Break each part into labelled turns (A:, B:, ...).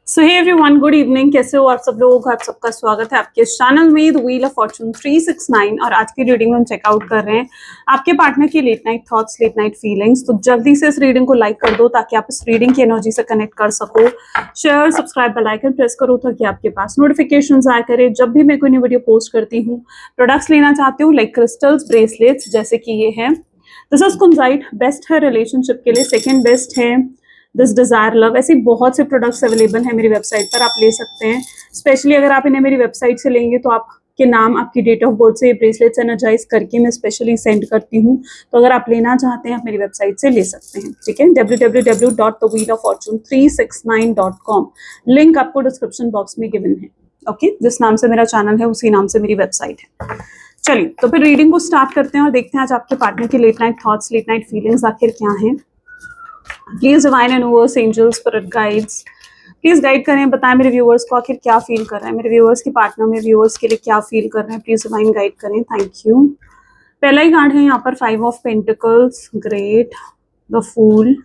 A: सो hey everyone, good evening. कैसे हो आप सब लोग? आप सबका स्वागत है आपके चैनल में द व्हील ऑफ फॉर्चून 369। और आज की रीडिंग में हम चेकआउट कर रहे हैं आपके पार्टनर की late night thoughts, late night feelings. तो जल्दी से इस रीडिंग को लाइक कर दो ताकि आप इस रीडिंग की एनर्जी से कनेक्ट कर सको। Share, subscribe, bell icon press करो ताकि आपके पास नोटिफिकेशन आया करे जब भी मैं कोई नई वीडियो पोस्ट करती हूँ। प्रोडक्ट्स लेना चाहते हो लाइक क्रिस्टल्स, ब्रेसलेट्स, जैसे कि ये है। दिस इज कुंजाइट, बेस्ट है रिलेशनशिप के लिए, सेकेंड बेस्ट है दिस डिजायर लव। ऐसे बहुत से प्रोडक्ट्स अवेलेबल हैं मेरी वेबसाइट पर, आप ले सकते हैं। स्पेशली अगर आप इन्हें मेरी वेबसाइट से लेंगे तो आपके नाम, आपकी डेट ऑफ बर्थ से ये ब्रेसलेट्स एनर्जाइज करके मैं स्पेशली सेंड करती हूँ। तो अगर आप लेना चाहते हैं आप मेरी वेबसाइट से ले सकते हैं, ठीक है। www.thewheeloffortune369.com, लिंक आपको डिस्क्रिप्शन बॉक्स में गिवन है। ओके, जिस नाम से मेरा चैनल है उसी नाम से मेरी वेबसाइट है। चलिए तो फिर रीडिंग को स्टार्ट करते हैं और देखते हैं आज आपके पार्टनर की late night thoughts, late night feelings आखिर क्या हैं। Please divine universe, angels, spirit guides, please guide करें, बताएं मेरे व्यूअर्स को आखिर क्या फील कर रहे हैं, मेरे व्यूअर्स की पार्टनर मेरे व्यूअर्स के लिए क्या फील कर रहे हैं। प्लीज डिवाइन गाइड करें, थैंक यू। पहला ही कार्ड है यहाँ पर 5 of pentacles, great, the fool.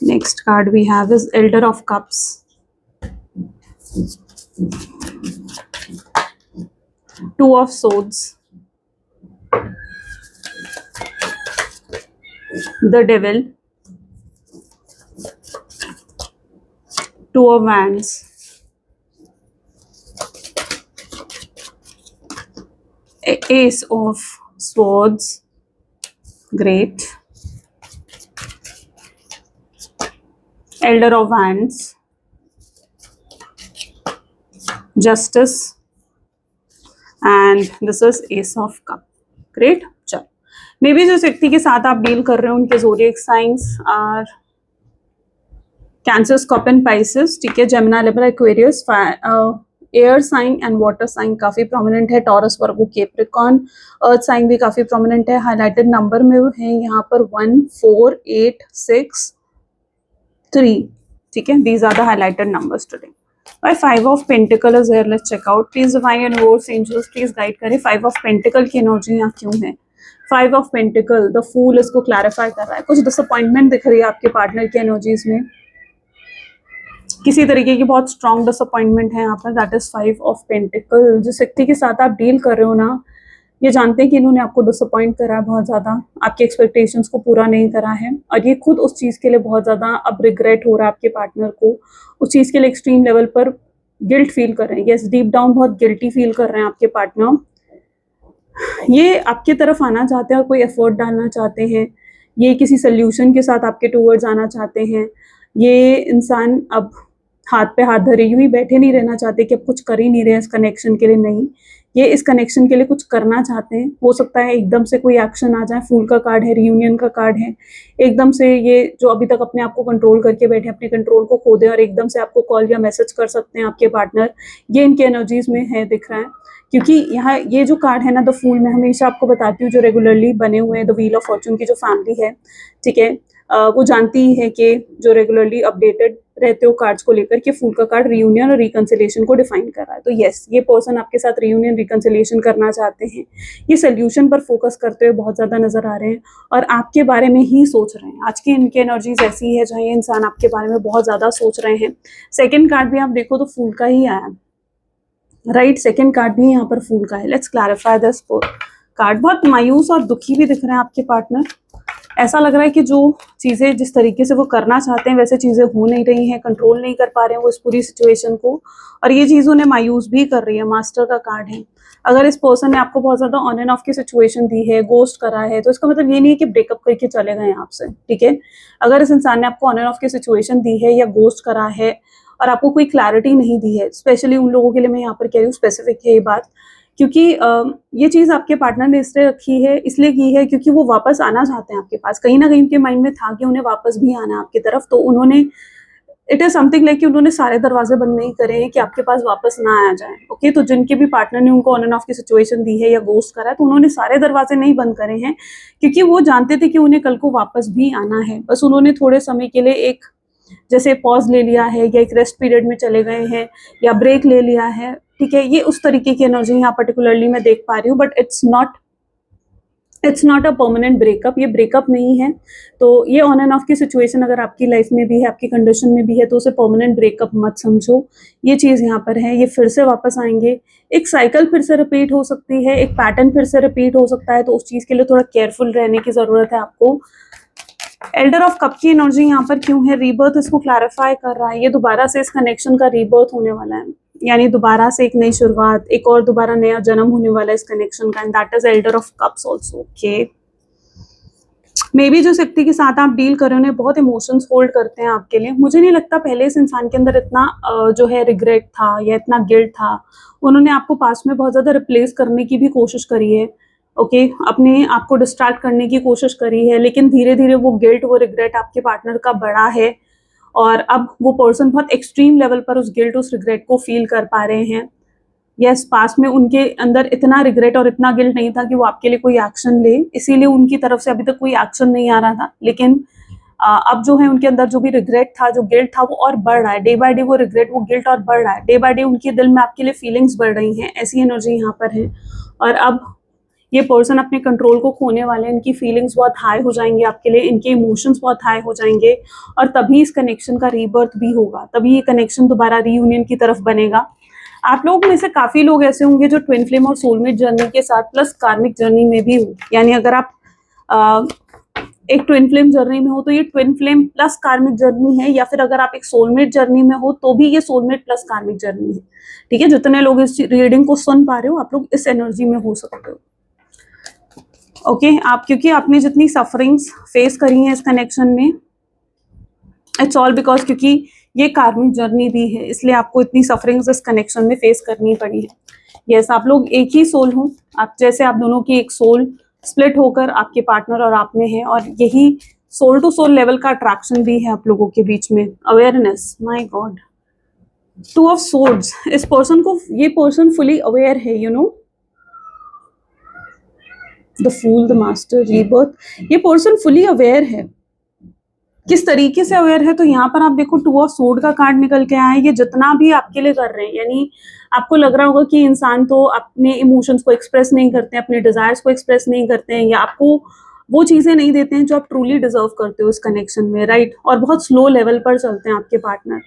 A: Next card we have is elder of cups, 2 of swords, the devil, 2 of wands, ace of swords, great, elder of wands, justice, and this is ace of cup, great। चलो, may be जिस व्यक्ति के साथ आप deal कर रहे हो उनके zodiac signs are Cancer, Scorpion, Pisces, ठीक है, Gemini, Libra, Aquarius, air sign and water sign काफी प्रोमिनेंट है, Taurus, Virgo, Capricorn, earth sign भी काफी प्रोमिनेंट है। हाईलाइटेड नंबर में है यहाँ पर 1, 4, 8, 6, 3, ठीक है, these are the highlighted numbers today. और 5 of pentacle is here, let's check out. Please divine universe, angels, please guide करें 5 ऑफ पेंटिकल की एनर्जी यहाँ क्यों है। 5 ऑफ पेंटिकल, द फूल इसको क्लैरिफाई कर रहा है। कुछ डिसअपॉइंटमेंट दिख रही है आपके पार्टनर की एनर्जीज में, किसी तरीके की बहुत स्ट्रॉन्ग डिसअपॉइंटमेंट है यहाँ पर। That is 5 of pentacle. जिस व्यक्ति के साथ आप डील कर रहे हो ना, ये जानते हैं कि इन्होंने आपको डिसअपॉइंट करा है बहुत ज़्यादा, आपकी एक्सपेक्टेशंस को पूरा नहीं करा है, और ये खुद उस चीज़ के लिए बहुत ज़्यादा अब रिग्रेट हो रहा है आपके पार्टनर को। उस चीज़ के लिए एक्सट्रीम लेवल पर गिल्ट फील कर रहे हैं। यस, डीप डाउन बहुत गिल्टी फील कर रहे हैं आपके पार्टनर। ये आपके तरफ आना चाहते हैं और कोई एफर्ट डालना चाहते हैं। ये किसी सोल्यूशन के साथ आपके टूवर्ड्स आना चाहते हैं। ये इंसान अब हाथ पे हाथ धरे यूं ही बैठे नहीं रहना चाहते कि अब कुछ कर ही नहीं रहे इस कनेक्शन के लिए, नहीं, ये इस कनेक्शन के लिए कुछ करना चाहते हैं। हो सकता है एकदम से कोई एक्शन आ जाए। फूल का कार्ड है, रियूनियन का कार्ड है। एकदम से ये जो अभी तक अपने आप को कंट्रोल करके बैठे, अपने कंट्रोल को खो दे और एकदम से आपको कॉल या मैसेज कर सकते हैं आपके पार्टनर। ये इनके एनर्जीज में है, दिख रहा है। क्योंकि यहाँ ये जो कार्ड है ना, द फूल, मैं हमेशा आपको बताती हूँ जो रेगुलरली बने हुए हैं द व्हील ऑफ फॉर्चून की जो फैमिली है, ठीक है, वो जानती ही है कि जो रेगुलरली अपडेटेड रहते हो कार्ड्स को लेकर के फूल का कार्ड रियूनियन और रिकंसिलिएशन को डिफाइन कर रहा है। तो यस, ये पर्सन आपके साथ रियूनियन, रिकंसिलिएशन करना चाहते हैं। ये सोल्यूशन पर फोकस करते हुए बहुत ज़्यादा नजर आ रहे हैं और आपके बारे में ही सोच रहे हैं। आज की इनकी एनर्जीज ऐसी है जहाँ ये इंसान आपके बारे में बहुत ज़्यादा सोच रहे हैं। सेकेंड कार्ड भी आप देखो तो फूल का ही आया, राइट, सेकेंड कार्ड भी यहाँ पर फूल का है। Let's clarify this card. बहुत मायूस और दुखी भी दिख रहे हैं आपके पार्टनर। ऐसा लग रहा है कि जो चीज़ें जिस तरीके से वो करना चाहते हैं वैसे चीज़ें हो नहीं रही हैं, कंट्रोल नहीं कर पा रहे हैं वो इस पूरी सिचुएशन को, और ये चीज़ उन्हें मायूस भी कर रही है। मास्टर का कार्ड है। अगर इस पर्सन ने आपको बहुत ज़्यादा ऑन एंड ऑफ की सिचुएशन दी है, गोस्ट करा है, तो इसका मतलब ये नहीं है कि ब्रेकअप करके चले गए आपसे, ठीक है। अगर इस इंसान ने आपको ऑन एंड ऑफ की सिचुएशन दी है या गोस्ट करा है और आपको कोई क्लैरिटी नहीं दी है, स्पेशली उन लोगों के लिए मैं यहाँ पर कह रही हूँ, स्पेसिफिक है ये बात, क्योंकि ये चीज़ आपके पार्टनर ने इसलिए रखी है, इसलिए की है क्योंकि वो वापस आना चाहते हैं आपके पास। कहीं ना कहीं उनके माइंड में था कि उन्हें वापस भी आना है आपकी तरफ, तो उन्होंने, इट इज समथिंग लाइक कि उन्होंने सारे दरवाजे बंद नहीं करे हैं कि आपके पास वापस ना आ जाए। ओके, तो जिनके भी पार्टनर ने उनको ऑन एंड ऑफ की सिचुएशन दी है या गोस्ट करा है, तो उन्होंने सारे दरवाजे नहीं बंद करे हैं, क्योंकि वो जानते थे कि उन्हें कल को वापस भी आना है। बस उन्होंने थोड़े समय के लिए एक जैसे पॉज ले लिया है या एक रेस्ट पीरियड में चले गए हैं या ब्रेक ले लिया है, ठीक है। ये उस तरीके की एनर्जी यहाँ पर्टिकुलरली मैं देख पा रही हूँ, but it's not it's not a permanent breakup, ये ब्रेकअप नहीं है। तो ये ऑन एंड ऑफ की सिचुएशन अगर आपकी लाइफ में भी है, आपकी कंडीशन में भी है, तो उसे परमानेंट ब्रेकअप मत समझो। ये चीज़ यहाँ पर है, ये फिर से वापस आएंगे, एक साइकिल फिर से रिपीट हो सकती है, एक पैटर्न फिर से रिपीट हो सकता है, तो उस चीज़ के लिए थोड़ा केयरफुल रहने की ज़रूरत है आपको। एल्डर ऑफ कप की एनर्जी यहाँ पर क्यों है? रीबर्थ इसको क्लैरिफाई कर रहा है, ये दोबारा से इस कनेक्शन का रीबर्थ होने वाला है, यानी दोबारा से एक नई शुरुआत, एक और दोबारा नया जन्म होने वाला है इस कनेक्शन का, and that is elder of cups also. Okay, may be जिस व्यक्ति के साथ आप डील कर रहे हो उन्हें बहुत इमोशंस होल्ड करते हैं आपके लिए। मुझे नहीं लगता पहले इस इंसान के अंदर इतना जो है रिग्रेट था या इतना गिल्ट था। उन्होंने आपको पास्ट में बहुत ज़्यादा रिप्लेस करने की भी कोशिश करी है, ओके, अपने आप को डिस्ट्रैक्ट करने की कोशिश करी है, लेकिन धीरे धीरे वो गिल्ट, वो रिग्रेट आपके पार्टनर का बढ़ा है, और अब वो पर्सन बहुत एक्सट्रीम लेवल पर उस गिल्ट, उस रिग्रेट को फील कर पा रहे हैं। यस, पास्ट में उनके अंदर इतना रिग्रेट और इतना गिल्ट नहीं था कि वो आपके लिए कोई एक्शन ले, इसीलिए उनकी तरफ से अभी तक कोई एक्शन नहीं आ रहा था। लेकिन अब जो है उनके अंदर जो भी रिग्रेट था, जो गिल्ट था, वो और बढ़ रहा है डे बाय डे, वो रिग्रेट, वो गिल्ट और बढ़ रहा है डे बाय डे, उनके दिल में आपके लिए फीलिंग्स बढ़ रही हैं, ऐसी एनर्जी यहाँ पर है। और अब ये पर्सन अपने कंट्रोल को खोने वाले हैं, इनकी फीलिंग्स बहुत हाई हो जाएंगे आपके लिए, इनके इमोशंस बहुत हाई हो जाएंगे, और तभी इस कनेक्शन का रीबर्थ भी होगा, तभी ये कनेक्शन दोबारा रीयूनियन की तरफ बनेगा। आप लोग में से काफी लोग ऐसे होंगे जो ट्विन फ्लेम और सोलमेट जर्नी के साथ प्लस कार्मिक जर्नी में भी हो, यानी अगर आप एक ट्विन फ्लेम जर्नी में हो तो ये ट्विन फ्लेम प्लस कार्मिक जर्नी है, या फिर अगर आप एक सोलमेट जर्नी में हो तो भी ये सोलमेट प्लस कार्मिक जर्नी है। ठीक है, जितने लोग इस रीडिंग को सुन पा रहे हो आप लोग इस एनर्जी में हो सकते हो। ओके, आप क्योंकि आपने जितनी सफरिंग्स फेस करी हैं इस कनेक्शन में, इट्स ऑल बिकॉज क्योंकि ये कार्मिक जर्नी भी है, इसलिए आपको इतनी सफरिंग्स इस कनेक्शन में फेस करनी पड़ी है। यस, आप लोग एक ही सोल हो, आप जैसे आप दोनों की एक सोल स्प्लिट होकर आपके पार्टनर और आप में है, और यही सोल टू सोल लेवल का अट्रैक्शन भी है आप लोगों के बीच में। Awareness, my God, two of swords, इस पर्सन को, ये पर्सन फुली अवेयर है, you know, the fool, the master, rebirth, ये पर्सन फुली अवेयर है। किस तरीके से अवेयर है? तो यहाँ पर आप देखो टू ऑफ सोर्ड का कार्ड निकल के आया है। ये जितना भी आपके लिए कर रहे हैं, यानी आपको लग रहा होगा कि इंसान तो अपने इमोशंस को एक्सप्रेस नहीं करते हैं, अपने डिजायर्स को एक्सप्रेस नहीं करते हैं, या आपको वो चीजें नहीं देते हैं जो आप ट्रूली डिजर्व करते हो इस कनेक्शन में, राइट? और बहुत स्लो लेवल पर चलते हैं आपके पार्टनर।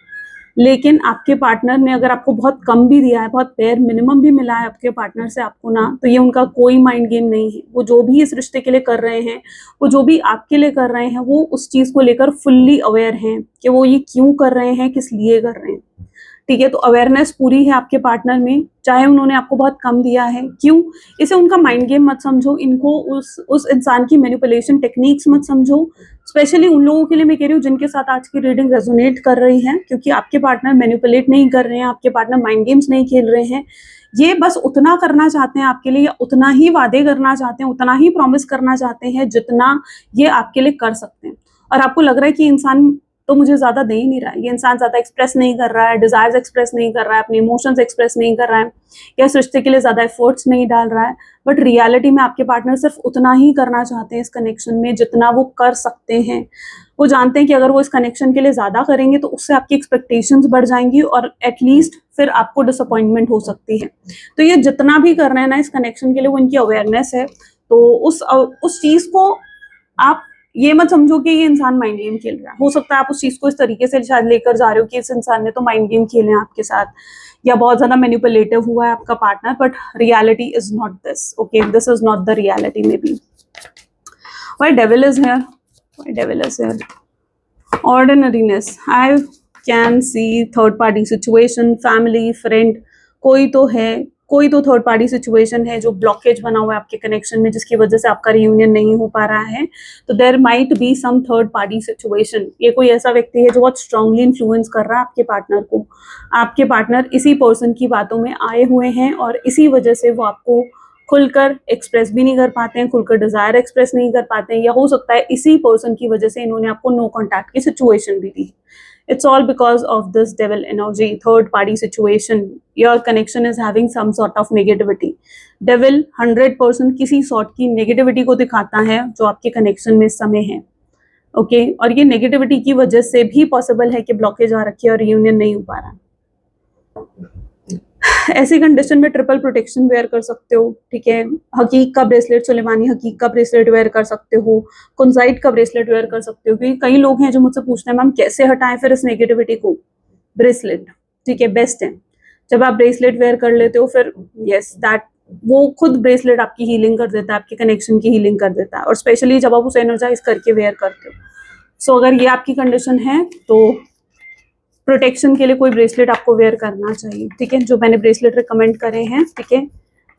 A: लेकिन आपके पार्टनर ने अगर आपको बहुत कम भी दिया है, बहुत बेयर मिनिमम भी मिला है आपके पार्टनर से आपको ना, तो ये उनका कोई माइंड गेम नहीं है। वो जो भी इस रिश्ते के लिए कर रहे हैं, वो जो भी आपके लिए कर रहे हैं, वो उस चीज को लेकर फुल्ली अवेयर हैं कि वो ये क्यों कर रहे हैं, किस लिए कर रहे हैं। ठीक है, तो अवेयरनेस पूरी है आपके पार्टनर में, चाहे उन्होंने आपको बहुत कम दिया है। क्यों? इसे उनका माइंड गेम मत समझो, इनको उस इंसान की मैनिपुलेशन टेक्निक्स मत समझो। स्पेशली उन लोगों के लिए मैं कह रही हूँ जिनके साथ आज की रीडिंग रेजोनेट कर रही है, क्योंकि आपके पार्टनर मैनिपुलेट नहीं कर रहे हैं, आपके पार्टनर माइंड गेम्स नहीं खेल रहे हैं। ये बस उतना करना चाहते हैं आपके लिए, या उतना ही वादे करना चाहते हैं, उतना ही प्रॉमिस करना चाहते हैं जितना ये आपके लिए कर सकते हैं। और आपको लग रहा है कि इंसान तो मुझे ज्यादा दे ही नहीं रहा है, ये इंसान ज्यादा एक्सप्रेस नहीं कर रहा है, डिजायर्स एक्सप्रेस नहीं कर रहा है, अपने इमोशंस एक्सप्रेस नहीं कर रहा है, या इस रिश्ते के लिए ज्यादा एफर्ट्स नहीं डाल रहा है। बट रियलिटी में आपके पार्टनर सिर्फ उतना ही करना चाहते हैं इस कनेक्शन में जितना वो कर सकते हैं। वो जानते हैं कि अगर वो इस कनेक्शन के लिए ज्यादा करेंगे तो उससे आपकी एक्सपेक्टेशंस बढ़ जाएंगी, और एटलीस्ट फिर आपको डिसअपॉइंटमेंट हो सकती है। तो ये जितना भी कर रहे हैं ना इस कनेक्शन के लिए, वो इनकी अवेयरनेस है। तो उस चीज को आप ये मत समझो कि ये इंसान माइंड गेम खेल रहा है। हो सकता है आप उस चीज को इस तरीके से शायद लेकर जा रहे हो कि इस इंसान ने तो माइंड गेम खेले हैं आपके साथ, या बहुत ज्यादा मैनिपुलेटिव हुआ है आपका partner, but reality is not this. Okay, this is not the reality maybe. Why devil is here? Why devil is here? Ordinariness, I can see third party situation, family, friend, कोई तो third party situation है जो blockage बना हुआ है आपके connection में, जिसकी वजह से आपका रियूनियन नहीं हो पा रहा है। तो there might be some third party situation. ये कोई ऐसा व्यक्ति है जो बहुत स्ट्रांगली इन्फ्लुएंस कर रहा है आपके पार्टनर को। आपके पार्टनर इसी पर्सन की बातों में आए हुए हैं, और इसी वजह से वो आपको खुलकर एक्सप्रेस भी नहीं कर पाते हैं, खुलकर डिजायर एक्सप्रेस नहीं कर पाते हैं, या हो सकता है इसी पर्सन की वजह से इन्होंने आपको नो कॉन्टैक्ट की सिचुएशन भी दी। It's all because of this devil energy, third party situation. Your connection is having some sort of negativity. Devil 100% किसी sort की negativity को दिखाता है जो आपके connection में इस समय है। ओके, और ये negativity की वजह से भी possible है कि blockage आ रखी है और reunion नहीं हो पा रहा। ऐसी कंडीशन में ट्रिपल प्रोटेक्शन वेयर कर सकते हो, ठीक है। हकीक का ब्रेसलेट, सुलेमानी हकीक का ब्रेसलेट वेयर कर सकते हो, कुंजाइट का ब्रेसलेट वेयर कर सकते हो, क्योंकि कई लोग हैं जो मुझसे पूछते हैं मैम कैसे हटाएं फिर इस नेगेटिविटी को। ब्रेसलेट, ठीक है, बेस्ट है। जब आप ब्रेसलेट वेयर कर लेते हो फिर यस दैट, वो खुद ब्रेसलेट आपकी हीलिंग कर देता है, आपके कनेक्शन की हीलिंग कर देता है, और स्पेशली जब आप उसे एनर्जाइज करके वेयर करते हो। सो अगर ये आपकी कंडीशन है तो प्रोटेक्शन के लिए कोई ब्रेसलेट आपको वेयर करना चाहिए, ठीक है। जो मैंने ब्रेसलेट रिकमेंड करे हैं, ठीक है,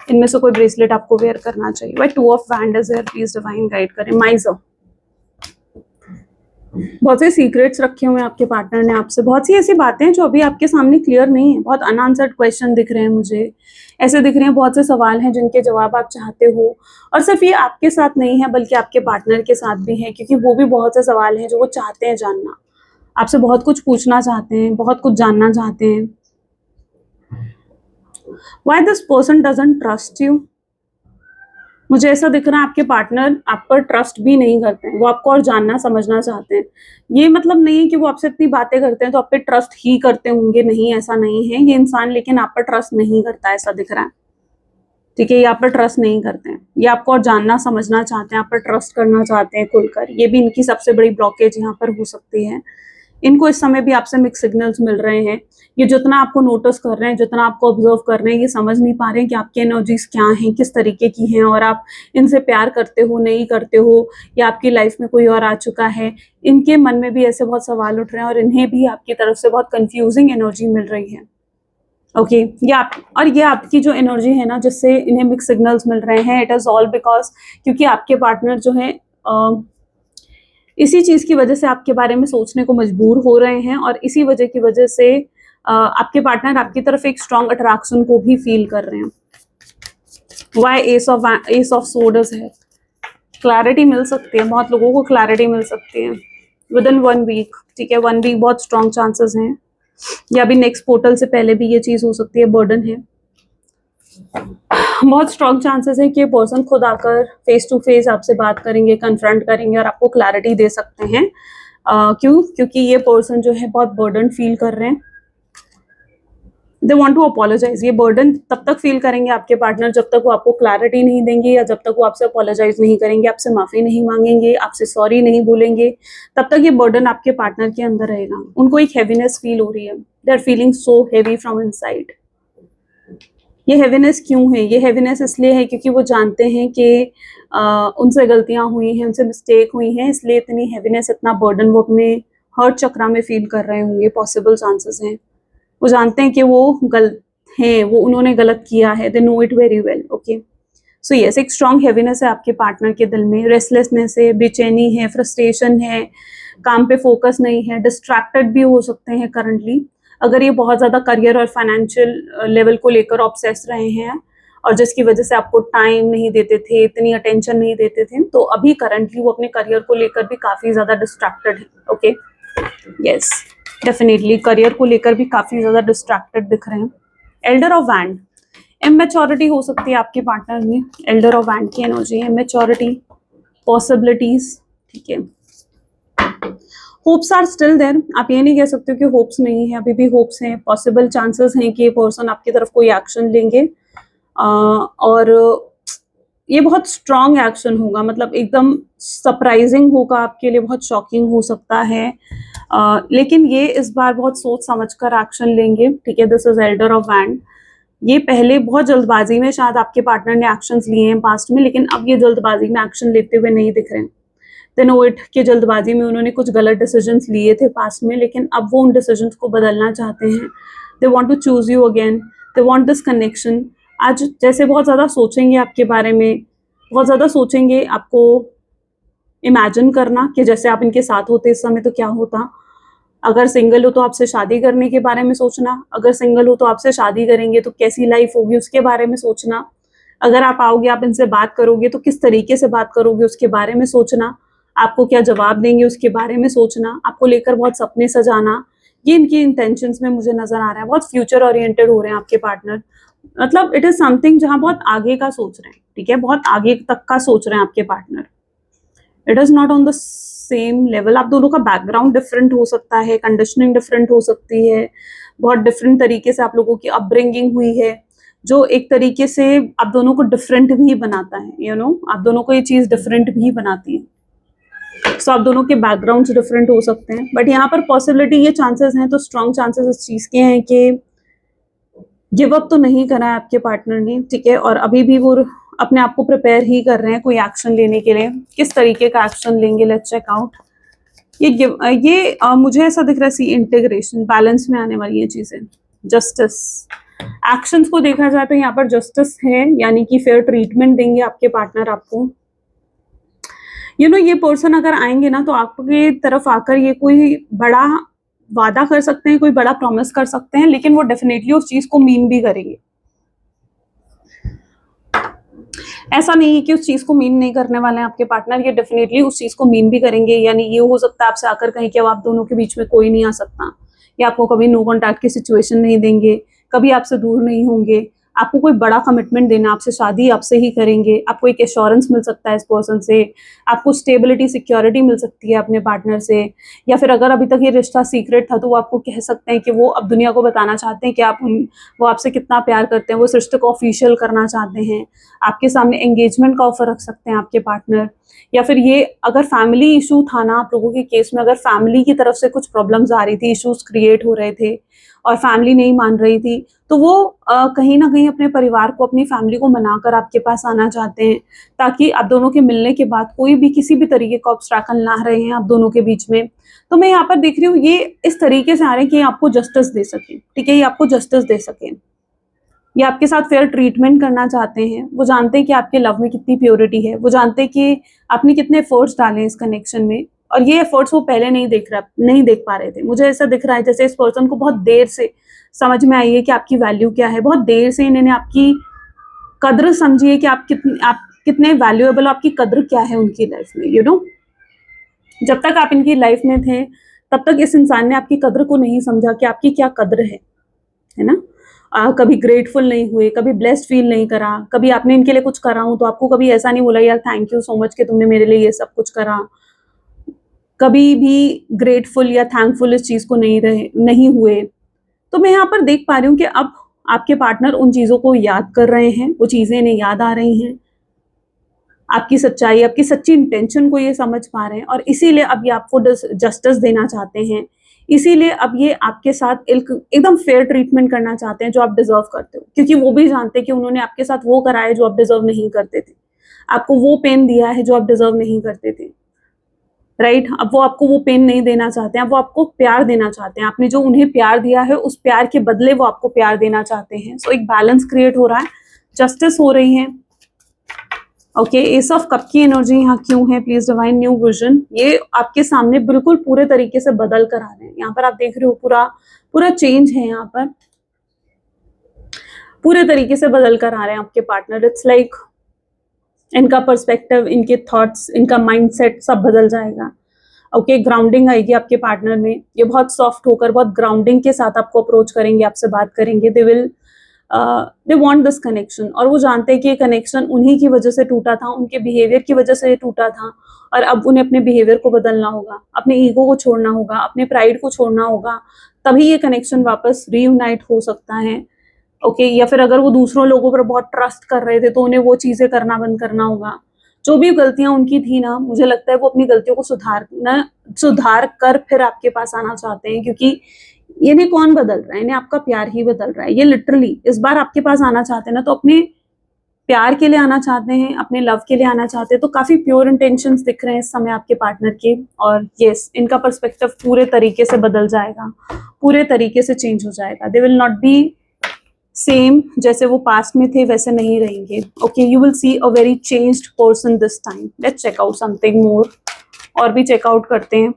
A: इनमें से कोई ब्रेसलेट आपको वेयर करना चाहिए। Why 2 of wand is here, please divine guide करें। माइजर, बहुत से सीक्रेट्स रखे हुए हैं आपके पार्टनर ने आपसे, बहुत सी ऐसी बातें हैं जो अभी आपके सामने क्लियर नहीं है, बहुत अनआंसर्ड क्वेश्चन दिख रहे हैं मुझे, ऐसे दिख रहे हैं बहुत से सवाल हैं जिनके जवाब आप चाहते हो। और सिर्फ ये आपके साथ नहीं है बल्कि आपके पार्टनर के साथ भी है, क्योंकि वो भी बहुत से सवाल हैं जो वो चाहते हैं जानना, आपसे बहुत कुछ पूछना चाहते हैं, बहुत कुछ जानना चाहते हैं। Why this person doesn't trust you? मुझे ऐसा दिख रहा है आपके पार्टनर आप पर ट्रस्ट भी नहीं करते हैं, वो आपको और जानना समझना चाहते हैं। ये मतलब नहीं है कि वो आपसे इतनी बातें करते हैं तो आप पे ट्रस्ट ही करते होंगे, नहीं, ऐसा नहीं है। ये इंसान लेकिन आप पर ट्रस्ट नहीं करता, ऐसा दिख रहा है, ठीक है। ये आप पर ट्रस्ट नहीं करते हैं, ये आपको और जानना समझना चाहते हैं, आप पर ट्रस्ट करना चाहते हैं खुलकर। ये भी इनकी सबसे बड़ी ब्लॉकेज यहाँ पर हो सकती है। इनको इस समय भी आपसे मिक्स सिग्नल्स मिल रहे हैं। ये जितना आपको नोटिस कर रहे हैं, जितना आपको ऑब्जर्व कर रहे हैं, ये समझ नहीं पा रहे हैं कि आपकी एनर्जीज क्या हैं, किस तरीके की हैं, और आप इनसे प्यार करते हो, नहीं करते हो, या आपकी लाइफ में कोई और आ चुका है। इनके मन में भी ऐसे बहुत सवाल उठ रहे हैं और इन्हें भी आपकी तरफ से बहुत कंफ्यूजिंग एनर्जी मिल रही है। ओके, ये आपकी जो एनर्जी है ना, जिससे इन्हें मिक्स सिग्नल्स मिल रहे हैं, इट इज ऑल बिकॉज क्योंकि आपके पार्टनर जो है इसी चीज की वजह से आपके बारे में सोचने को मजबूर हो रहे हैं, और इसी वजह से आपके पार्टनर आपकी तरफ एक स्ट्रॉन्ग अट्रैक्शन को भी फील कर रहे हैं। वाई एस ऑफ सोर्ड्स है, क्लैरिटी मिल सकती है, बहुत लोगों को क्लैरिटी मिल सकती है विद इन 1 वीक, ठीक है। 1 वीक बहुत स्ट्रॉन्ग चांसेस हैं, या अभी नेक्स्ट पोर्टल से पहले भी ये चीज हो सकती है। बर्डन है, बहुत स्ट्रॉन्ग चांसेस है कि ये पर्सन खुद आकर फेस टू फेस आपसे बात करेंगे, कन्फ्रंट करेंगे और आपको क्लैरिटी दे सकते हैं। क्यों? क्योंकि ये पर्सन जो है बहुत बर्डन फील कर रहे हैं, दे वांट टू अपोलोजाइज। ये बर्डन तब तक फील करेंगे आपके पार्टनर जब तक वो आपको क्लैरिटी नहीं देंगे, या जब तक वो आपसे अपोलोजाइज नहीं करेंगे, आपसे माफी नहीं मांगेंगे, आपसे सॉरी नहीं बोलेंगे, तब तक ये बर्डन आपके पार्टनर के अंदर रहेगा। उनको एक हैवीनेस फील हो रही है, they are feeling so heavy from inside. ये हैवीनेस क्यों है? ये हैवीनेस इसलिए है क्योंकि वो जानते हैं कि उनसे गलतियां हुई हैं, उनसे मिस्टेक हुई हैं, इसलिए इतनी हैवीनेस, इतना बर्डन वो अपने हर्ट चक्रा में फील कर रहे होंगे। पॉसिबल चांसेस हैं, वो जानते हैं कि वो गलत हैं, वो उन्होंने गलत किया है, they know it very well. Okay, so yes, एक स्ट्रॉन्ग हैवीनेस है आपके पार्टनर के दिल में, रेस्टलेसनेस है, बेचैनी है, फ्रस्ट्रेशन है, काम पे फोकस नहीं है, डिस्ट्रैक्टेड भी हो सकते हैं करंटली। अगर ये बहुत ज़्यादा करियर और फाइनेंशियल लेवल को लेकर ऑब्सेस रहे हैं, और जिसकी वजह से आपको टाइम नहीं देते थे, इतनी अटेंशन नहीं देते थे, तो अभी करंटली वो अपने करियर को लेकर भी काफ़ी ज़्यादा डिस्ट्रैक्टेड है। ओके, यस, डेफिनेटली करियर को लेकर भी काफ़ी ज़्यादा डिस्ट्रैक्टेड दिख रहे हैं। एल्डर ऑफ वैंड, इमेच्योरिटी हो सकती है आपके पार्टनर में। एल्डर ऑफ वैंड की एनर्जी है इमेच्योरिटी, पॉसिबिलिटीज, ठीक है। होप्स आर स्टिल देयर, आप ये नहीं कह सकते कि होप्स नहीं है, अभी भी होप्स हैं, पॉसिबल चांसेस हैं कि ये पर्सन आपकी तरफ कोई एक्शन लेंगे, और ये बहुत स्ट्रॉन्ग एक्शन होगा, मतलब एकदम सरप्राइजिंग होगा आपके लिए, बहुत शॉकिंग हो सकता है, लेकिन ये इस बार बहुत सोच समझकर एक्शन लेंगे, ठीक है। This is elder of wand. ये पहले बहुत जल्दबाजी में शायद आपके पार्टनर ने एक्शंस लिए हैं पास्ट में, लेकिन अब ये जल्दबाजी में एक्शन लेते हुए नहीं दिख रहे हैं। दे नो इट कि जल्दबाजी में उन्होंने कुछ गलत डिसीजंस लिए थे पास्ट में, लेकिन अब वो उन डिसीजंस को बदलना चाहते हैं। They want to choose you again, they want this connection. आज जैसे बहुत ज़्यादा सोचेंगे आपके बारे में, बहुत ज़्यादा सोचेंगे, आपको इमेजिन करना कि जैसे आप इनके साथ होते इस समय तो क्या होता। अगर सिंगल हो तो आपसे शादी करने के बारे में सोचना, अगर सिंगल हो तो आपसे शादी करेंगे तो कैसी लाइफ होगी उसके बारे में सोचना, अगर आप आओगे, आप इनसे बात करोगे तो किस तरीके से बात करोगे उसके बारे में सोचना, आपको क्या जवाब देंगे उसके बारे में सोचना, आपको लेकर बहुत सपने सजाना, ये इनकी इंटेंशंस में मुझे नजर आ रहा है। बहुत फ्यूचर ओरिएंटेड हो रहे हैं आपके पार्टनर, मतलब इट इज समथिंग जहां बहुत आगे का सोच रहे हैं, ठीक है, बहुत आगे तक का सोच रहे हैं आपके partner. It is not on the same level. आप दोनों का बैकग्राउंड डिफरेंट हो सकता है, कंडीशनिंग डिफरेंट हो सकती है, बहुत डिफरेंट तरीके से आप लोगों की अपब्रिंगिंग हुई है, जो एक तरीके से आप दोनों को डिफरेंट भी बनाता है, यू नो, आप दोनों को ये चीज डिफरेंट भी बनाती है। सो आप दोनों के बैकग्राउंड्स डिफरेंट हो सकते हैं, बट यहाँ पर पॉसिबिलिटी, ये चांसेस हैं, तो स्ट्रॉन्ग चांसेस इस चीज के हैं कि गिव अप तो नहीं करा है आपके पार्टनर ने, ठीक है, और अभी भी वो अपने आप को प्रिपेयर ही कर रहे हैं कोई एक्शन लेने के लिए। किस तरीके का एक्शन लेंगे, लेट्स चेक आउट। मुझे ऐसा दिख रहा है सी इंटीग्रेशन, बैलेंस में आने वाली ये चीजें। जस्टिस, एक्शंस को देखा जाए तो यहाँ पर जस्टिस है, यानी कि फेयर ट्रीटमेंट देंगे आपके पार्टनर आपको। यू नो, ये पर्सन अगर आएंगे ना तो आपके तरफ आकर ये कोई बड़ा वादा कर सकते हैं, कोई बड़ा प्रॉमिस कर सकते हैं, लेकिन वो डेफिनेटली उस चीज को मीन भी करेंगे। ऐसा नहीं है कि उस चीज को मीन नहीं करने वाले हैं आपके पार्टनर, ये डेफिनेटली उस चीज को मीन भी करेंगे। यानी ये हो सकता है आपसे आकर कहीं कि अब आप दोनों के बीच में कोई नहीं आ सकता, या आपको कभी नो कॉन्टैक्ट की सिचुएशन नहीं देंगे, कभी आपसे दूर नहीं होंगे, आपको कोई बड़ा कमिटमेंट देना, आपसे शादी आपसे ही करेंगे, आपको एक एश्योरेंस मिल सकता है इस पर्सन से, आपको स्टेबिलिटी सिक्योरिटी मिल सकती है अपने पार्टनर से, या फिर अगर अभी तक ये रिश्ता सीक्रेट था तो वो आपको कह सकते हैं कि वो अब दुनिया को बताना चाहते हैं कि वो आपसे कितना प्यार करते हैं, वो इस रिश्ते को ऑफिशियल करना चाहते हैं, आपके सामने एंगेजमेंट का ऑफर रख सकते हैं आपके पार्टनर। या फिर ये अगर फैमिली इशू था ना आप लोगों के केस में, अगर फैमिली की तरफ से कुछ प्रॉब्लम्स आ रही थी, इश्यूज क्रिएट हो रहे थे और फैमिली नहीं मान रही थी, तो वो कहीं ना कहीं अपने परिवार को, अपनी फैमिली को मनाकर आपके पास आना चाहते हैं, ताकि आप दोनों के मिलने के बाद कोई भी किसी भी तरीके का ऑब्स्ट्रैकल ना रहे हैं आप दोनों के बीच में। तो मैं यहाँ पर देख रही हूँ ये इस तरीके से आ रहे हैं कि आपको जस्टिस दे सके, ठीक है, ये आपको जस्टिस दे सके, ये आपके साथ फेयर ट्रीटमेंट करना चाहते हैं। वो जानते हैं कि आपके लव में कितनी प्योरिटी है, वो जानते हैं कि आपने कितने एफर्ट्स डाले इस कनेक्शन में, और ये एफर्ट्स वो पहले नहीं देख पा रहे थे। मुझे ऐसा दिख रहा है जैसे इस पर्सन को बहुत देर से समझ में आई है कि आपकी वैल्यू क्या है, बहुत देर से इन्होंने आपकी कद्र समझी है कि आप कितने वैल्यूएबल, आपकी कद्र क्या है उनकी लाइफ में, यू नो। जब तक आप इनकी लाइफ में थे तब तक इस इंसान ने आपकी कद्र को नहीं समझा कि आपकी क्या कद्र है ना। कभी ग्रेटफुल नहीं हुए, कभी ब्लेस्ड फील नहीं करा, कभी आपने इनके लिए कुछ करा हो तो आपको कभी ऐसा नहीं बोला यार थैंक यू सो मच कि तुमने मेरे लिए ये सब कुछ करा। कभी भी ग्रेटफुल या थैंकफुल इस चीज को नहीं हुए। तो मैं यहाँ पर देख पा रही हूँ कि अब आपके पार्टनर उन चीजों को याद कर रहे हैं, वो चीजें इन्हें याद आ रही हैं, आपकी सच्चाई, आपकी सच्ची इंटेंशन को ये समझ पा रहे हैं, और इसीलिए अब ये आपको जस्टिस देना चाहते हैं। इसीलिए अब ये आपके साथ एकदम फेयर ट्रीटमेंट करना चाहते हैं जो आप डिजर्व करते हो, क्योंकि वो भी जानते हैं कि उन्होंने आपके साथ वो करा है जो आप डिजर्व नहीं करते थे, आपको वो पेन दिया है जो आप डिजर्व नहीं करते थे, राइट। अब वो आपको वो पेन नहीं देना चाहते हैं, अब वो आपको प्यार देना चाहते हैं। आपने जो उन्हें प्यार दिया है उस प्यार के बदले वो आपको प्यार देना चाहते हैं। सो एक बैलेंस क्रिएट हो रहा है, जस्टिस हो रही है। ओके, एस ऑफ कप की एनर्जी यहाँ क्यों है, प्लीज डिवाइन न्यू विजन। ये आपके सामने बिल्कुल पूरे तरीके से बदल कर आ रहे हैं। यहाँ पर आप देख रहे हो पूरा चेंज है, यहाँ पर पूरे तरीके से बदल कर आ रहे हैं आपके पार्टनर। इट्स लाइक इनका पर्सपेक्टिव, इनके थॉट्स, इनका माइंडसेट सब बदल जाएगा। ओके, ग्राउंडिंग आएगी आपके पार्टनर में। ये बहुत सॉफ्ट होकर, बहुत ग्राउंडिंग के साथ आपको अप्रोच करेंगे, आपसे बात करेंगे। दे वांट दिस कनेक्शन, और वो जानते हैं कि ये कनेक्शन उन्हीं की वजह से टूटा था, उनके बिहेवियर की वजह से ये टूटा था, और अब उन्हें अपने बिहेवियर को बदलना होगा, अपने ईगो को छोड़ना होगा, अपने प्राइड को छोड़ना होगा, तभी ये कनेक्शन वापस रीयूनाइट हो सकता है। ओके, या फिर अगर वो दूसरों लोगों पर बहुत ट्रस्ट कर रहे थे तो उन्हें वो चीजें करना बंद करना होगा। जो भी गलतियां उनकी थी ना, मुझे लगता है वो अपनी गलतियों को सुधार कर फिर आपके पास आना चाहते हैं, क्योंकि इन्हें कौन बदल रहा है, इन्हें आपका प्यार ही बदल रहा है। ये लिटरली इस बार आपके पास आना चाहते हैं ना, तो अपने प्यार के लिए आना चाहते हैं, अपने लव के लिए आना चाहते हैं। तो काफी प्योर इंटेंशंस दिख रहे हैं इस समय आपके पार्टनर के, और यस, इनका पर्सपेक्टिव पूरे तरीके से बदल जाएगा, पूरे तरीके से चेंज हो जाएगा। They will not be same, जैसे वो पास्ट में थे वैसे नहीं रहेंगे। Okay, you will see a very changed person this time. Let's check out something more, और भी चेकआउट करते हैं।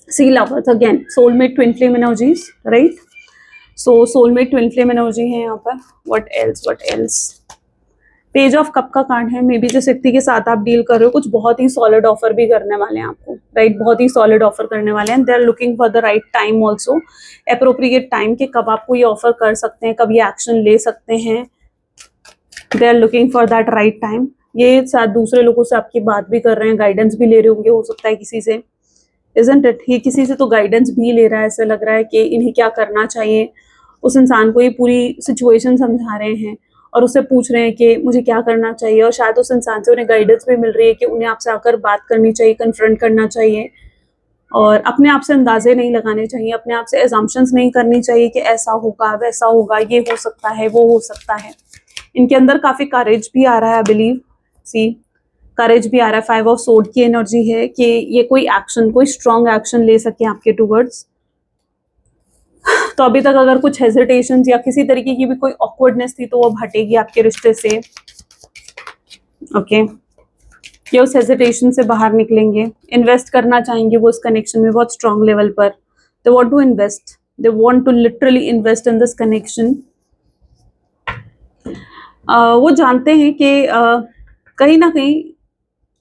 A: See lovers again, soulmate twin flame energies, right. So soulmate twin flame energy है यहाँ पर। What else, page of cup का card है। May be जिस व्यक्ति के साथ आप डील कर रहे हो कुछ बहुत ही सॉलिड ऑफर भी करने वाले हैं आपको, राइट, बहुत ही सॉलिड ऑफर करने वाले हैं। They are looking for the right time also, appropriate time के कब आपको ये ऑफर कर सकते हैं, कब ये एक्शन ले सकते हैं। They are looking for that right time. ये शायद दूसरे लोगों से आपकी बात भी कर रहे हैं, गाइडेंस भी ले रहे होंगे, हो सकता है किसी से, इज़न्ट इट? ये किसी से तो गाइडेंस भी ले रहा है, ऐसा लग रहा है कि इन्हें क्या करना चाहिए। उस इंसान को ये पूरी सिचुएशन समझा रहे हैं और उससे पूछ रहे हैं कि मुझे क्या करना चाहिए, और शायद उस इंसान से उन्हें गाइडेंस भी मिल रही है कि उन्हें आपसे आकर बात करनी चाहिए, कन्फ्रंट करना चाहिए, और अपने आप से अंदाजे नहीं लगाने चाहिए, अपने आप से assumptions नहीं करनी चाहिए कि ऐसा होगा, वैसा होगा, ये हो सकता है, वो हो सकता है। इनके अंदर काफ़ी करेज भी आ रहा है, आई बिलीव। सी, करेज भी आ रहा है, 5 ऑफ सोर्ड की एनर्जी है कि ये कोई एक्शन, कोई स्ट्रॉन्ग एक्शन ले सके आपके टूवर्ड्स। तो अभी तक अगर कुछ हेजिटेशन या किसी तरीके की भी कोई ऑकवर्डनेस थी तो वो अब हटेगी आपके रिश्ते से, ओके। ये उस हेजिटेशन से बाहर निकलेंगे, इन्वेस्ट करना चाहेंगे वो इस कनेक्शन में बहुत स्ट्रॉन्ग लेवल पर। They want to invest, they want to literally invest in this connection. वो जानते हैं कि कहीं ना कहीं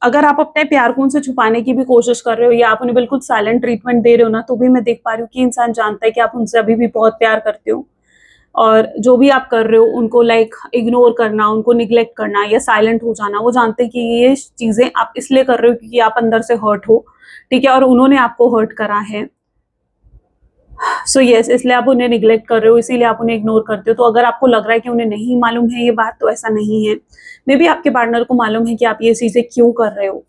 A: अगर आप अपने प्यार को उनसे छुपाने की भी कोशिश कर रहे हो या आप उन्हें बिल्कुल साइलेंट ट्रीटमेंट दे रहे हो ना, तो भी मैं देख पा रही हूँ कि इंसान जानता है कि आप उनसे अभी भी बहुत प्यार करते हो, और जो भी आप कर रहे हो उनको लाइक इग्नोर करना, उनको निग्लेक्ट करना या साइलेंट हो जाना, वो जानते हैं कि ये चीज़ें आप इसलिए कर रहे हो क्योंकि आप अंदर से हर्ट हो, ठीक है, और उन्होंने आपको हर्ट करा है। सो यस, इसलिए आप उन्हें निग्लेक्ट कर रहे हो, इसीलिए आप उन्हें इग्नोर करते हो। तो अगर आपको लग रहा है कि उन्हें नहीं मालूम है ये बात, तो ऐसा नहीं है। मे बी आपके पार्टनर को मालूम है कि आप ये चीज़ें क्यों कर रहे हो,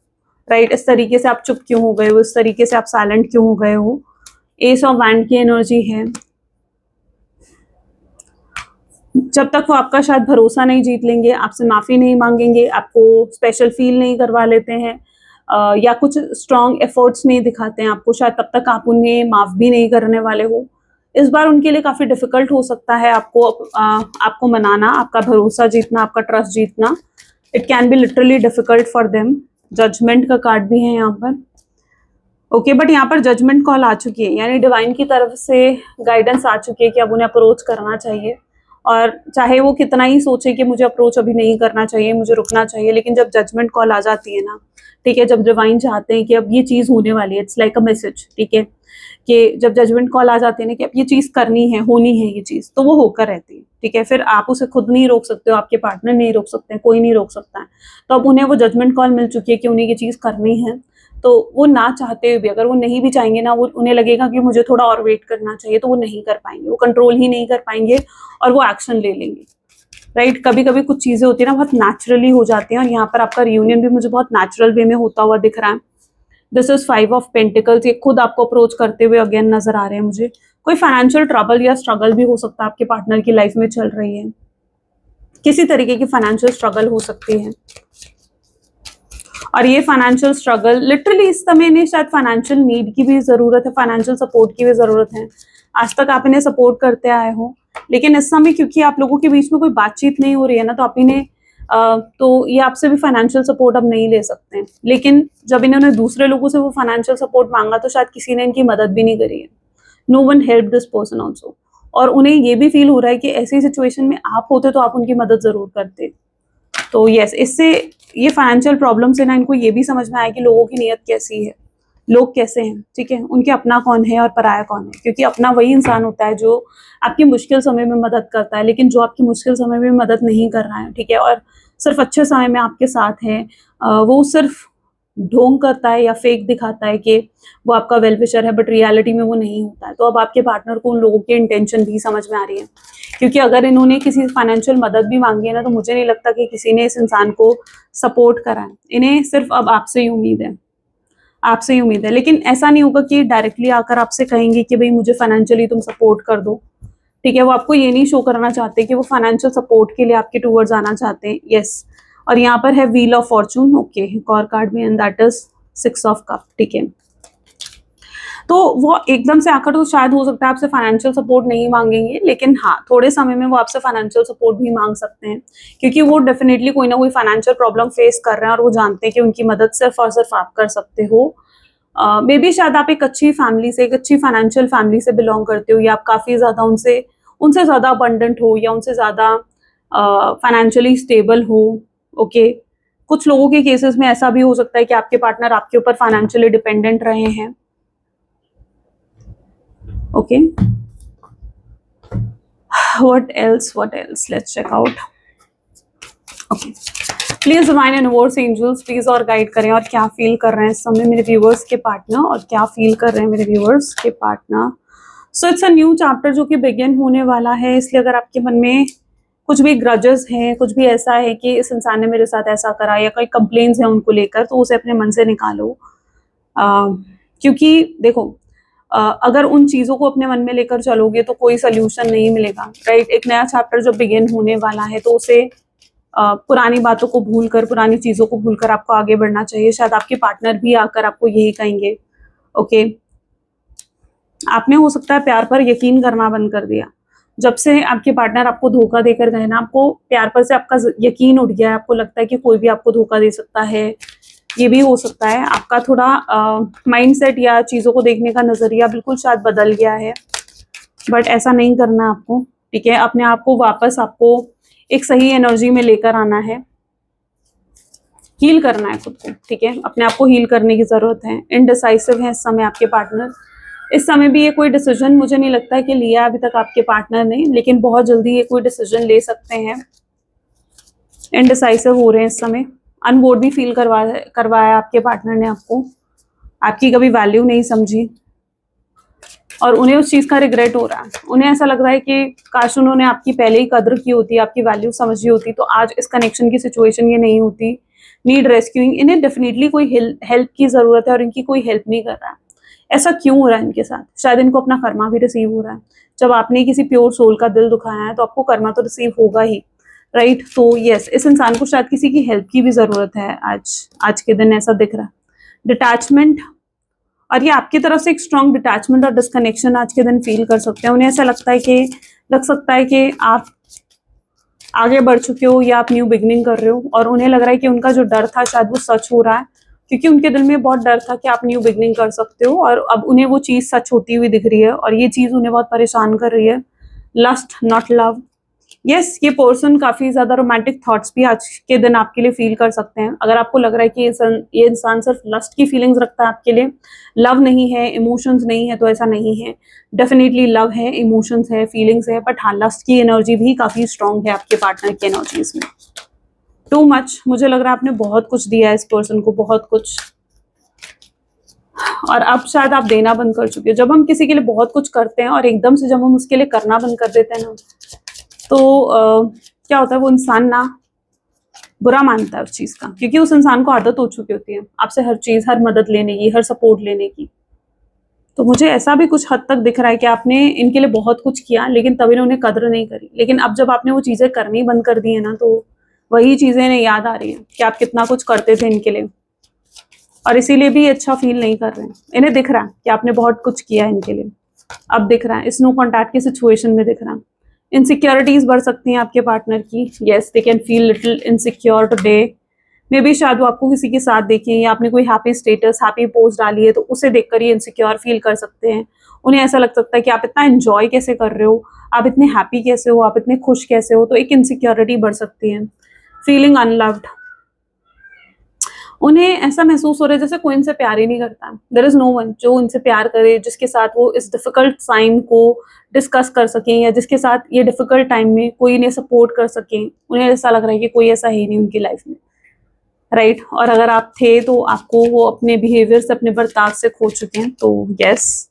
A: राइट? इस तरीके से आप चुप क्यों हो गए हो, इस तरीके से आप साइलेंट क्यों हो गए हो। एस ऑफ वैंड की एनर्जी है। जब तक वो आपका शायद भरोसा नहीं जीत लेंगे, आपसे माफ़ी नहीं मांगेंगे, आपको स्पेशल फील नहीं करवा लेते हैं, या कुछ स्ट्रॉन्ग एफर्ट्स नहीं दिखाते हैं आपको, शायद तब तक आप उन्हें माफ़ भी नहीं करने वाले हो। इस बार उनके लिए काफ़ी डिफ़िकल्ट हो सकता है आपको मनाना, आपका भरोसा जीतना, आपका ट्रस्ट जीतना। It can be literally difficult for them. Judgement का कार्ड भी है यहाँ पर, ओके। बट यहाँ पर जजमेंट कॉल आ चुकी है, यानी डिवाइन की तरफ से गाइडेंस आ चुकी है कि अब उन्हें अप्रोच करना चाहिए, और चाहे वो कितना ही सोचे कि मुझे अप्रोच अभी नहीं करना चाहिए, मुझे रुकना चाहिए, लेकिन जब जजमेंट कॉल आ जाती है ना, ठीक है, जब डिवाइन चाहते हैं कि अब ये चीज़ होने वाली है, इट्स लाइक अ मैसेज, ठीक है, कि जब जजमेंट कॉल आ जाती है ना कि अब ये चीज़ करनी है, होनी है ये चीज़, तो वो होकर रहती है, ठीक है। फिर आप उसे खुद नहीं रोक सकते हो, आपके पार्टनर नहीं रोक सकते हैं, कोई नहीं रोक सकता है। तो अब उन्हें वो जजमेंट कॉल मिल चुकी है कि उन्हें ये चीज़ करनी है, तो वो ना चाहते हुए भी, अगर वो नहीं भी चाहेंगे ना, वो उन्हें लगेगा कि मुझे थोड़ा और वेट करना चाहिए, तो वो नहीं कर पाएंगे, वो कंट्रोल ही नहीं कर पाएंगे और वो एक्शन ले लेंगे, राइट? कभी कभी कुछ चीज़ें होती है ना, बहुत नेचुरली हो जाती हैं, और यहाँ पर आपका रियूनियन भी मुझे बहुत नेचुरल वे में होता हुआ दिख रहा है। दिस इज 5 ऑफ पेंटिकल्स, ये खुद आपको अप्रोच करते हुए अगेन नजर आ रहे हैं मुझे। कोई फाइनेंशियल ट्रबल या स्ट्रगल भी हो सकता है आपके पार्टनर की लाइफ में चल रही है, किसी तरीके की फाइनेंशियल स्ट्रगल हो सकती है, और ये फाइनेंशियल स्ट्रगल लिटरली इस समय इन्हें शायद फाइनेंशियल नीड की भी ज़रूरत है, फाइनेंशियल सपोर्ट की भी ज़रूरत है। आज तक आप इन्हें सपोर्ट करते आए हो, लेकिन इस समय क्योंकि आप लोगों के बीच में कोई बातचीत नहीं हो रही है ना, तो आप इन्हें तो ये आपसे भी फाइनेंशियल सपोर्ट अब नहीं ले सकते हैं। लेकिन जब इन्होंने दूसरे लोगों से वो फाइनेंशियल सपोर्ट मांगा, तो शायद किसी ने इनकी मदद भी नहीं करी है। No one help this person also, और उन्हें ये भी फील हो रहा है कि ऐसी सिचुएशन में आप होते तो आप उनकी मदद ज़रूर करते। तो यस, इससे ये फाइनेंशियल प्रॉब्लम से ना इनको ये भी समझ में आया कि लोगों की नीयत कैसी है, लोग कैसे हैं, ठीक है, उनके अपना कौन है और पराया कौन है। क्योंकि अपना वही इंसान होता है जो आपकी मुश्किल समय में मदद करता है, लेकिन जो आपकी मुश्किल समय में मदद नहीं कर रहा है, ठीक है, और सिर्फ अच्छे समय में आपके साथ है, वो सिर्फ ढोंग करता है या फेक दिखाता है कि वो आपका वेल विशर है, बट रियलिटी में वो नहीं होता है। तो अब आपके पार्टनर को उन लोगों की इंटेंशन भी समझ में आ रही है, क्योंकि अगर इन्होंने किसी फाइनेंशियल मदद भी मांगी है ना, तो मुझे नहीं लगता कि किसी ने इस इंसान को सपोर्ट करा है। इन्हें सिर्फ अब आपसे ही उम्मीद है, आपसे ही उम्मीद है। लेकिन ऐसा नहीं होगा कि डायरेक्टली आकर आपसे कहेंगे कि भाई मुझे फाइनेंशियली तुम सपोर्ट कर दो, ठीक है। वो आपको ये नहीं शो करना चाहते कि वो फाइनेंशियल सपोर्ट के लिए आपके टूवर्ड्स आना चाहते हैं, यस। और यहाँ पर है व्हील ऑफ फॉर्चून, ओके, एक और कार्ड भी, and that is 6 of cup, ठीक है। तो वो एकदम से आकर तो शायद हो सकता है आपसे फाइनेंशियल सपोर्ट नहीं मांगेंगे, लेकिन हाँ, थोड़े समय में वो आपसे फाइनेंशियल सपोर्ट भी मांग सकते हैं, क्योंकि वो डेफिनेटली कोई ना कोई फाइनेंशियल प्रॉब्लम फेस कर रहे हैं, और वो जानते हैं कि उनकी मदद सिर्फ और सिर्फ आप कर सकते हो। मे बी शायद आप एक अच्छी फैमिली से, एक अच्छी फाइनेंशियल फैमिली से बिलोंग करते हो, या आप काफ़ी ज़्यादा उनसे उनसे ज़्यादा अबंडेंट हो, या उनसे ज़्यादा फाइनेंशियली स्टेबल हो, ओके। कुछ लोगों के केसेस में ऐसा भी हो सकता है कि आपके पार्टनर आपके ऊपर फाइनेंशियली डिपेंडेंट रहे हैं, okay. what else, let's check out, okay। Please divine universe angels please और गाइड करें और क्या फील कर रहे हैं इस समय मेरे व्यूअर्स के पार्टनर, और क्या फील कर रहे हैं मेरे व्यूअर्स के partner. So it's a new chapter जो कि बिगिन होने वाला है, इसलिए अगर आपके मन में कुछ भी ग्रजेस हैं, कुछ भी ऐसा है कि इस इंसान ने मेरे साथ ऐसा करा या कोई कंप्लेंट्स है उनको लेकर, तो उसे अपने मन से निकालो। क्योंकि देखो अगर उन चीज़ों को अपने मन में लेकर चलोगे तो कोई सोल्यूशन नहीं मिलेगा, राइट। एक नया चैप्टर जब बिगिन होने वाला है तो उसे पुरानी बातों को भूलकर, पुरानी चीज़ों को भूलकर आपको आगे बढ़ना चाहिए। शायद आपके पार्टनर भी आकर आपको यही कहेंगे, ओके। आपने हो सकता है प्यार पर यकीन करना बंद कर दिया। जब से आपके पार्टनर आपको धोखा देकर गए ना, आपको प्यार पर से आपका यकीन उठ गया है। आपको लगता है कि कोई भी आपको धोखा दे सकता है, ये भी हो सकता है। आपका थोड़ा माइंडसेट या चीज़ों को देखने का नज़रिया बिल्कुल शायद बदल गया है, बट ऐसा नहीं करना आपको, ठीक है। अपने आप को वापस आपको एक सही एनर्जी में लेकर आना है, हील करना है खुद को, ठीक है। अपने आप को हील करने की ज़रूरत है। इनडिसाइसिव है इस समय आपके पार्टनर। इस समय भी ये कोई डिसीजन मुझे नहीं लगता है कि लिया अभी तक आपके पार्टनर ने, लेकिन बहुत जल्दी ये कोई डिसीजन ले सकते हैं। इनडिसाइसिव हो रहे हैं इस समय। अनवर्दी फील करवाया आपके पार्टनर ने आपको, आपकी कभी वैल्यू नहीं समझी और उन्हें उस चीज़ का रिग्रेट हो रहा है। उन्हें ऐसा लग रहा है कि काश उन्होंने आपकी पहले ही कदर की होती, आपकी वैल्यू समझी होती, तो आज इस कनेक्शन की सिचुएशन ये नहीं होती। नीड रेस्क्यूइंग, इन्हें डेफिनेटली कोई हेल्प की ज़रूरत है और इनकी कोई हेल्प नहीं कर रहा है। ऐसा क्यों हो रहा है इनके साथ? शायद इनको अपना कर्मा भी रिसीव हो रहा है। जब आपने किसी प्योर सोल का दिल दुखाया है तो आपको कर्मा तो रिसीव होगा ही, राइट। तो यस, इस इंसान को शायद किसी की हेल्प की भी ज़रूरत है आज के दिन, ऐसा दिख रहा है। डिटैचमेंट, और ये आपकी तरफ से एक स्ट्रॉन्ग डिटैचमेंट और डिस्कनेक्शन आज के दिन फील कर सकते हैं। उन्हें ऐसा लग सकता है कि आप आगे बढ़ चुके हो या आप न्यू बिगनिंग कर रहे हो, और उन्हें लग रहा है कि उनका जो डर था शायद वो सच हो रहा है, क्योंकि उनके दिल में बहुत डर था कि आप न्यू बिगनिंग कर सकते हो, और अब उन्हें वो चीज़ सच होती हुई दिख रही है, और ये चीज़ उन्हें बहुत परेशान कर रही है। Lust not love. यस, ये पर्सन काफ़ी ज़्यादा रोमांटिक थॉट्स भी आज के दिन आपके लिए फील कर सकते हैं। अगर आपको लग रहा है कि ये इंसान सिर्फ लस्ट की फीलिंग्स रखता है आपके लिए, लव नहीं है, इमोशंस नहीं है, तो ऐसा नहीं है। डेफिनेटली लव है, इमोशंस है, फीलिंग्स है, बट हाँ, लस्ट की एनर्जी भी काफ़ी स्ट्रॉन्ग है आपके पार्टनर की एनर्जीज में। टू मच, मुझे लग रहा है आपने बहुत कुछ दिया है इस पर्सन को, बहुत कुछ, और अब शायद आप देना बंद कर चुके हो। जब हम किसी के लिए बहुत कुछ करते हैं और एकदम से जब हम उसके लिए करना बंद कर देते हैं ना, तो क्या होता है, वो इंसान ना बुरा मानता है उस चीज़ का, क्योंकि उस इंसान को आदत हो चुकी होती है आपसे हर चीज़, हर मदद लेने की, हर सपोर्ट लेने की। तो मुझे ऐसा भी कुछ हद तक दिख रहा है कि आपने इनके लिए बहुत कुछ किया, लेकिन तब इन्होंने कदर नहीं करी। लेकिन अब जब आपने वो चीज़ें करनी बंद कर दी है ना, तो वही चीज़ें इन्हें याद आ रही हैं कि आप कितना कुछ करते थे इनके लिए, और इसीलिए भी अच्छा फील नहीं कर रहे हैं। इन्हें दिख रहा है कि आपने बहुत कुछ किया है इनके लिए, अब दिख रहा है, इस नो कॉन्टैक्ट की सिचुएशन में दिख रहा है। इनसिक्योरिटीज बढ़ सकती हैं आपके पार्टनर की। Yes, they can feel little insecure today. May be शायद वो आपको किसी के साथ देखें, या आपने कोई हैप्पी स्टेटस, हैप्पी पोस्ट डाली है, तो उसे देखकर ये इनसिक्योर फील कर सकते हैं। उन्हें ऐसा लग सकता है कि आप इतना एंजॉय कैसे कर रहे हो, आप इतने हैप्पी कैसे हो, आप इतने खुश कैसे हो, तो एक इनसिक्योरिटी बढ़ सकती है। फीलिंग अनलव्ड, उन्हें ऐसा महसूस हो रहा है जैसे कोई इनसे प्यार ही नहीं करता। देयर इज नो वन जो इनसे प्यार करे, जिसके साथ वो इस डिफिकल्ट टाइम को डिस्कस कर सकें, या जिसके साथ ये डिफिकल्ट टाइम में कोई इन्हें सपोर्ट कर सके। उन्हें ऐसा लग रहा है कि कोई ऐसा है नहीं उनकी लाइफ में, राइट। और अगर आप थे तो आपको वो अपने बिहेवियर से, अपने बर्ताव से खो चुके हैं। तो यस,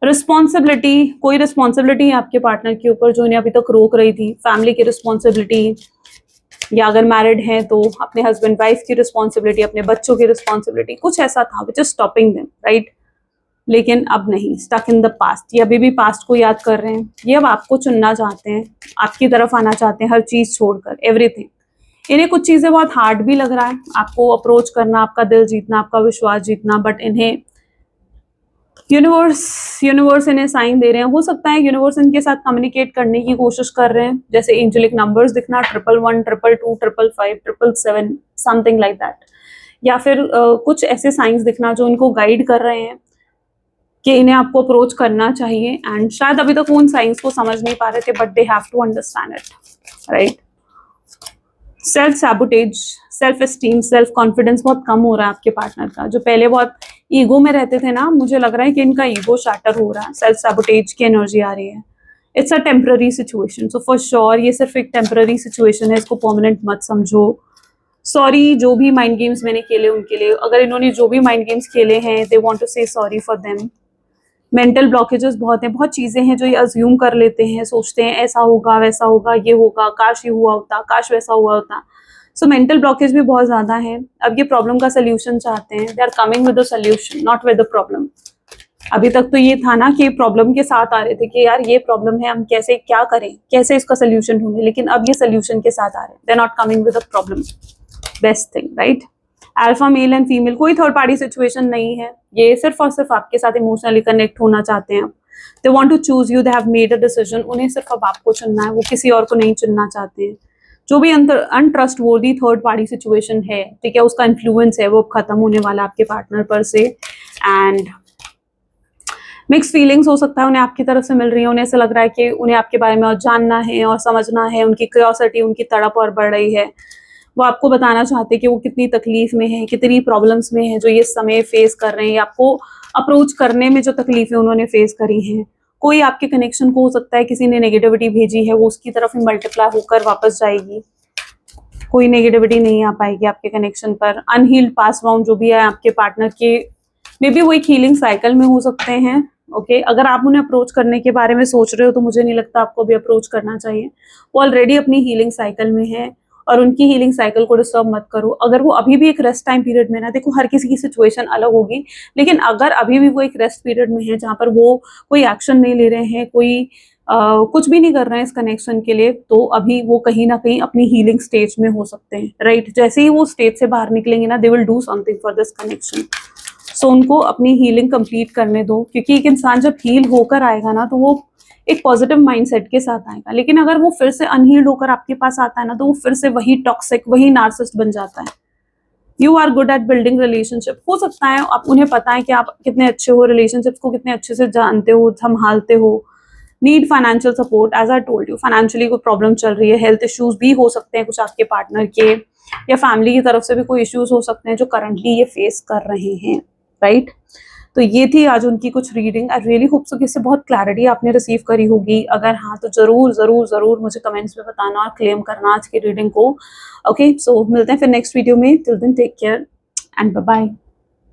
A: रिस्पॉन्सिबिलिटी, कोई रिस्पॉन्सिबिलिटी है आपके पार्टनर के ऊपर जो इन्हें अभी तक रोक रही थी। फैमिली की रिस्पॉन्सिबिलिटी, या अगर मैरिड हैं तो अपने हस्बैंड वाइफ की रिस्पॉन्सिबिलिटी, अपने बच्चों की रिस्पॉन्सिबिलिटी, कुछ ऐसा था which is stopping them, right. लेकिन अब नहीं, स्टक इन द पास्ट। ये अभी भी पास्ट को याद कर रहे हैं। ये अब आपको चुनना चाहते हैं, आपकी तरफ आना चाहते हैं, हर चीज़ छोड़कर, एवरीथिंग। इन्हें कुछ चीज़ें बहुत हार्ड भी लग रहा है आपको अप्रोच करना, आपका दिल जीतना, आपका विश्वास जीतना, बट इन्हें यूनिवर्स इन्हें साइन दे रहे हैं। हो सकता है यूनिवर्स इनके साथ कम्युनिकेट करने की कोशिश कर रहे हैं, जैसे एंजेलिक नंबर्स दिखना 111, 222, 555, 777, समथिंग लाइक दैट, या फिर कुछ ऐसे साइंस दिखना जो इनको गाइड कर रहे हैं कि इन्हें आपको अप्रोच करना चाहिए। एंड शायद अभी तक वो उन साइंस को समझ नहीं पा रहे थे, but they have to understand it, right. Self sabotage, self esteem, self confidence बहुत कम हो रहा है आपके पार्टनर का। जो पहले बहुत ईगो में रहते थे ना, मुझे लग रहा है कि इनका ईगो शैटर हो रहा है, सेल्फ सैबोटेज की एनर्जी आ रही है। It's a temporary situation, so for sure ये सिर्फ एक टेम्पररी सिचुएशन है, इसको परमानेंट मत समझो। सॉरी जो भी माइंड गेम्स मैंने खेले उनके लिए, अगर इन्होंने जो भी माइंड गेम्स खेले हैं दे वांट टू से sorry for them. Mental blockages बहुत हैं, बहुत चीजें हैं जो ये अज्यूम कर लेते हैं, सोचते हैं ऐसा होगा वैसा होगा ये होगा, काश ये हुआ होता, काश वैसा हुआ होता। सो मेंटल ब्लॉकेज भी बहुत ज्यादा है। अब ये प्रॉब्लम का सोल्यूशन चाहते हैं, they are coming with the solution not with the problem. अभी तक तो ये था ना कि प्रॉब्लम के साथ आ रहे थे कि यार ये प्रॉब्लम है, हम कैसे क्या करें, कैसे इसका सोल्यूशन ढूंढें, लेकिन अब ये सोल्यूशन के साथ आ रहे हैं, they are not coming with the problem. Best thing, right. Alpha male and female, कोई थर्ड पार्टी सिचुएशन नहीं है, ये सिर्फ और सिर्फ आपके साथ इमोशनली कनेक्ट होना चाहते हैं। They want to choose you, they have made a decision, उन्हें सिर्फ अब आपको चुनना है, वो किसी और को नहीं चुनना चाहते हैं। जो भी अनट्रस्टवर्दी थर्ड पार्टी सिचुएशन है, ठीक है, उसका इन्फ्लुएंस है वो अब खत्म होने वाला आपके पार्टनर पर से। एंड मिक्स फीलिंग्स हो सकता है उन्हें आपकी तरफ से मिल रही है, उन्हें ऐसा लग रहा है कि उन्हें आपके बारे में और जानना है और समझना है, उनकी क्यूरियोसिटी, उनकी तड़प और बढ़ रही है। वो आपको बताना चाहते हैं कि वो कितनी तकलीफ में है, कितनी प्रॉब्लम्स में है जो ये समय फेस कर रहे हैं, आपको अप्रोच करने में जो तकलीफें उन्होंने फेस करी हैं। कोई आपके कनेक्शन को हो सकता है किसी ने नेगेटिविटी भेजी है, वो उसकी तरफ ही मल्टीप्लाई होकर वापस जाएगी। कोई नेगेटिविटी नहीं आ पाएगी आपके कनेक्शन पर। अनहील्ड पास वाउंड जो भी है आपके पार्टनर के, मे बी वो एक हीलिंग साइकिल में हो सकते हैं। ओके, अगर आप उन्हें अप्रोच करने के बारे में सोच रहे हो तो मुझे नहीं लगता आपको भी अप्रोच करना चाहिए। वो ऑलरेडी अपनी हीलिंग साइकिल में है और उनकी हीलिंग साइकिल को डिस्टर्ब मत करो। अगर वो अभी भी एक रेस्ट टाइम पीरियड में ना, देखो हर किसी की सिचुएशन अलग होगी, लेकिन अगर अभी भी वो एक रेस्ट पीरियड में है जहाँ पर वो कोई एक्शन नहीं ले रहे हैं, कोई कुछ भी नहीं कर रहे हैं इस कनेक्शन के लिए, तो अभी वो कहीं ना कहीं अपनी हीलिंग स्टेज में हो सकते हैं, राइट। जैसे ही वो स्टेज से बाहर निकलेंगे ना, they will do something for this connection. So उनको अपनी हीलिंग कंप्लीट करने दो, क्योंकि एक इंसान जब हील होकर आएगा ना तो वो एक पॉजिटिव माइंडसेट के साथ आएगा। लेकिन अगर वो फिर से अनहील्ड होकर आपके पास आता है ना, तो वो फिर से वही टॉक्सिक, वही नार्सिसिस्ट बन जाता है। You are good at building relationship, हो सकता है आप उन्हें पता है कि आप कितने अच्छे हो, रिलेशनशिप्स को कितने अच्छे से जानते हो, संभालते हो। Need financial support, as I told you, financially कोई प्रॉब्लम चल रही है, हेल्थ इश्यूज भी हो सकते हैं कुछ आपके पार्टनर के, या फैमिली की तरफ से भी कोई इश्यूज हो सकते हैं जो करंटली ये फेस कर रहे हैं, राइट। तो ये थी आज उनकी कुछ reading. I really hope so कि इससे बहुत क्लैरिटी आपने रिसीव करी होगी। अगर हाँ तो जरूर जरूर जरूर मुझे कमेंट्स में बताना और क्लेम करना आज की रीडिंग को। ओके, सो मिलते हैं फिर नेक्स्ट वीडियो में। Till then take care and bye bye.